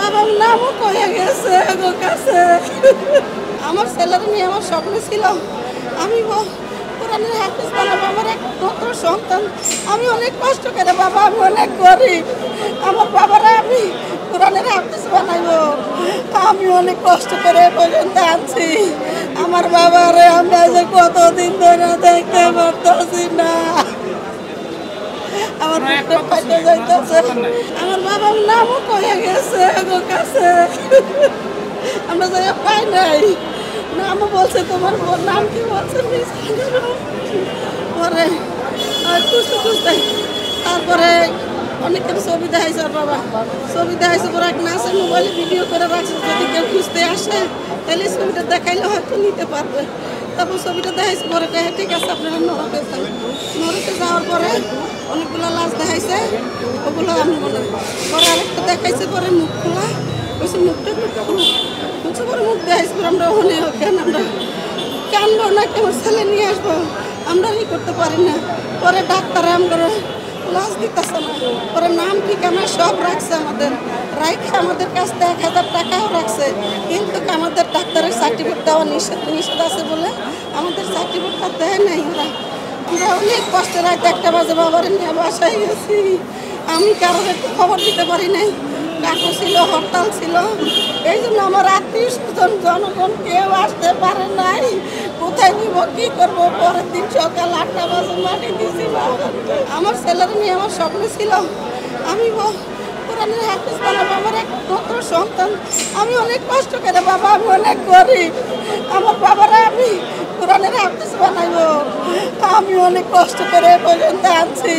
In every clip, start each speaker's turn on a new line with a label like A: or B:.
A: বাবার নামও কয়ে গেছে গো কাছে। আমার ছেলের নিয়ে আমার স্বপ্ন ছিল আমি কোরআনের হাফেজ বানাবো, আমার একমাত্র সন্তান। আমি অনেক কষ্ট করে বাবা, আমি অনেক গরিব, আমার বাবারা আমি কোরআনের হাফেজ বানাইবো। আমি অনেক কষ্ট করে পর্যন্ত আনছি। আমার বাবারে আমরা যে কতদিন ধরে দেখতে পারতেছি না, আমার বুকটা ফাইটে যাইতেছে। আমার বাবার নামও কয়ে গেছে গো কাছে, আমরা যাই পাই নাই। নামও বলছে তোমার নাম কি বলছে, পরে খুঁজতে খুঁজতে তারপরে অনেকের ছবি দেখাইছে। ওর বাবা ছবি দেখাইছে, পরে এক নাচের মোবাইলে ভিডিও করে রাখছে, যদি কেউ খুঁজতে আসে তাহলে ছবিটা দেখাইলে হয়তো নিতে পারবে। তারপর ছবিটা দেখাইছে, পরে কয়ে ঠিক আছে আপনারা নরকে যান। নরকে যাওয়ার পরে অনেকগুলো লাশ দেখাইছে, ওগুলো আমি বলে পরে আরেকটা দেখাইছে, পরে মুখ খোলা বলছে মুখটা খুলছে, পরে মুখ দেখাইছে। পরে আমরা ওখানে কেন আমরা কানবো না, কেমন ছেলে নিয়ে আসবো, আমরা করতে পারি না। পরে ডাক্তার আমরা লাশ দিতেছে না, পরে নাম ঠিকানা সব রাখছে আমাদের, রাইখে আমাদের কাছ থেকে 1000 টাকাও রাখছে, কিন্তু আমাদের ডাক্তারের সার্টিফিকেট দেওয়া নিষেধ আছে বলে আমাদের সার্টিফিকেটটা দেয় নাই ওরা। আমরা অনেক কষ্টে রাত 1টা বাজে বাবার নিয়ে বাসায় গেছি। আমি কারোর একটু খবর দিতে পারি নাই, ডাকু ছিল, হরতাল ছিল, এই জন্য আমার আত্মীয় স্বজন জনগণ কেউ আসতে পারে নাই। কোথায় নিব, কি করবো? পরের দিন সকাল 8টা বাজে মাটি দিয়েছি। আমার ছেলের নিয়ে আমার স্বপ্ন ছিল আমি কোরআনের হাফেজ বানাবো, আমার একমাত্র সন্তান। আমি অনেক কষ্ট করে বাবা, আমি অনেক গরিব, আমার বাবারা আমি কোরআনের হাফেজ বানাইবো। আমি অনেক কষ্ট করে পর্যন্ত আনছি।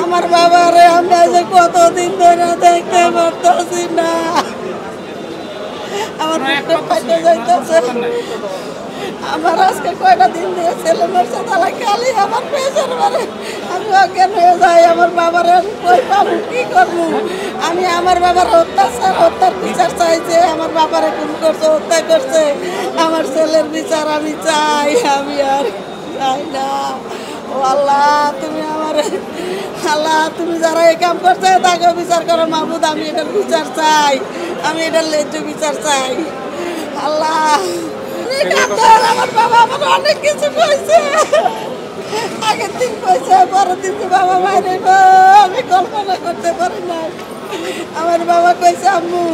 A: আমার বাবারে আমরা যে কতদিন ধরে দেখতে পারতেছি না, আমার বুকটা ফাইটে যাইতেছে। আমার আজকে কয়টা দিন দিয়ে ছেলে মরছে, তাহলে খালি আমার পেছন মারে, আমি অজ্ঞান হয়ে যাই। আমার বাবার আমি কই পাবো, কি করবো? আমি আমার বাবার হত্যার বিচার চাইছে, আমার বাবারে খুন করছে, হত্যা করছে, আমার ছেলের বিচার আমি চাই, আমি আর চাই না। ও আল্লাহ, তুমি আমার আল্লাহ, তুমি যারা এই কাম করছে তাকে বিচার করো মাহবুদ। আমি এটার বিচার চাই, আমি এটার ন্যায্য বিচার চাই। আল্লাহ, আমার বাবা আমার অনেক কিছু কইছে, আগের দিন কইছে, পরের দিন বাবা বাইরে, আমি কল্পনা করতে পারি না। আমার বাবা কইছে আম্মু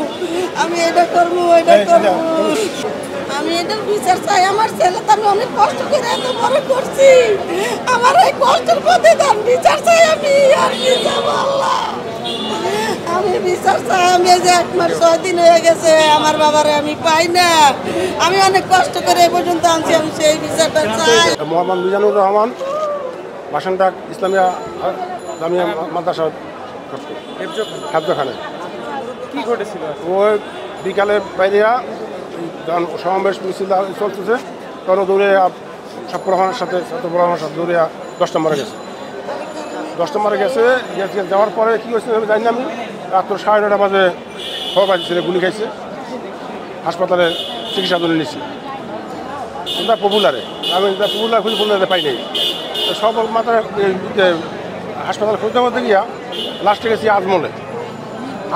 A: আমি এটা করবো, ওইটা করবো, আমি এটার বিচার চাই। আমার ছেলে তো আমি অনেক কষ্ট করে এত বড় করছি, আমার এই কষ্টের প্রতিদান বিচার চাই। আমি আর কি যাবো আল্লাহ, আমি বিচার চাই। আমি এই যে 1 মাস 6 দিন হয়ে গেছে আমার বাবারে আমি পাই না, আমি অনেক কষ্ট করে এ পর্যন্ত আনছি, আমি সেই বিচারটা চাই।
B: মোহাম্মদ মিজানুর রহমান, বাসনটাক ইসলামিয়া জামিয়া মাদ্রাসা হাফজাখানে।
C: কি ঘটেছিল?
B: ওই বিকালে বাইরিয়া সমাবেশ মিছিল চলতেছে, তখন দৌড়ে সব প্রমাণের সাথে দৌড়ে 10 নম্বরে গেছে। 10 নম্বরে গেছে, যাওয়ার পরে কী হয়েছে আমি জানি না। আমি রাত্র 9:30 বাজে খবর পাইছি ছেলে গুলি খাইছে, হাসপাতালে চিকিৎসা জন্য নিচ্ছি। ওটা পপুলারে, আমি পপুলার খুঁজে পাই নাই। সব মাত্রা হাসপাতাল খুঁজতে মধ্যে গিয়া লাস্টে গেছি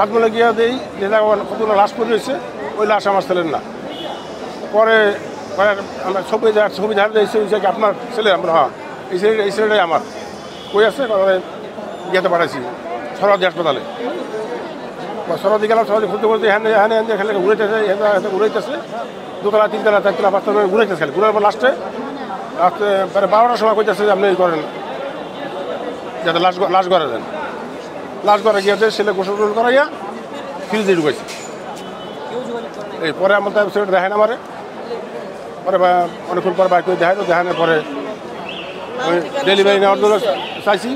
B: আজমলে গিয়া দিই যে কতগুলো লাশ পড়ে রয়েছে, ওই লাশ আমার ছেলের না। পরে আমরা ছবি দেখা দিয়েছি আপনার ছেলে, আমরা হ্যাঁ এই ছেলেটাই আমার। কই আছে ইয়েতে পাঠাইছি সরাদি হাসপাতালে। সরাদি গেলাম, সরাদি খুঁজতে খুঁজতে হ্যাঁ খেলে ঘুরাইতেছে 2তলা 3তলা 4তলা 5তলা ঘুরাইতেছে, খালি ঘুরার পর লাস্টে 12টার সময় কইতেছে যে আপনি করেন যাতে লাশ ঘরে দেন। লাশ ঘরে গিয়েছে, ছেলে গোসল করাইয়া ফ্রিজে ঢুকাইছে। এই পরে আমার সেটা দেখেন আমারে, পরে অনেকক্ষণ পরে বাইক করে দেখানোর পরে আমি ডেলিভারি নেওয়ার জন্য চাইছি।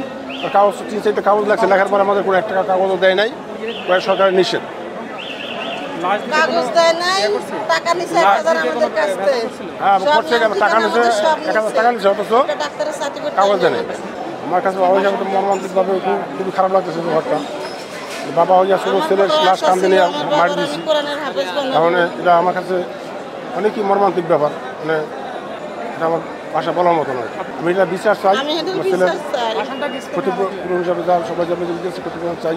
B: কাগজ 3-4টা কাগজ লাগছে, লেখার পরে আমাদের কোনো একটা কাগজও দেয় নাই, সরকারের নিষেধ।
A: কাগজ দেয় নাই, টাকা নিছে 1000 আমাদের কাছ থেকে।
B: হ্যাঁ করছে, টাকা নিছে 1000 টাকা নিছে, অথচ
A: ডাক্তারের সার্টিফিকেট
B: কাগজ দেয় নাই। আমার কাছে বাবা হিসাবে মর্মান্তিকভাবে খুবই খারাপ লাগতেছে ব্যাপারটা। বাবা হইয়া শুধু ছেলের লাশ কান্দে নিয়ে মারি দিয়েছি, তাহলে এটা আমার কাছে অনেকই মর্মান্তিক ব্যাপার। মানে এটা আমার ভাষা বলার মতো নয়। আমি এটা বিচার চাই, আমার ছেলের ক্ষতিপূরণ হিসাবে যা সবাই যাবে ক্ষতিপূরণ চাই।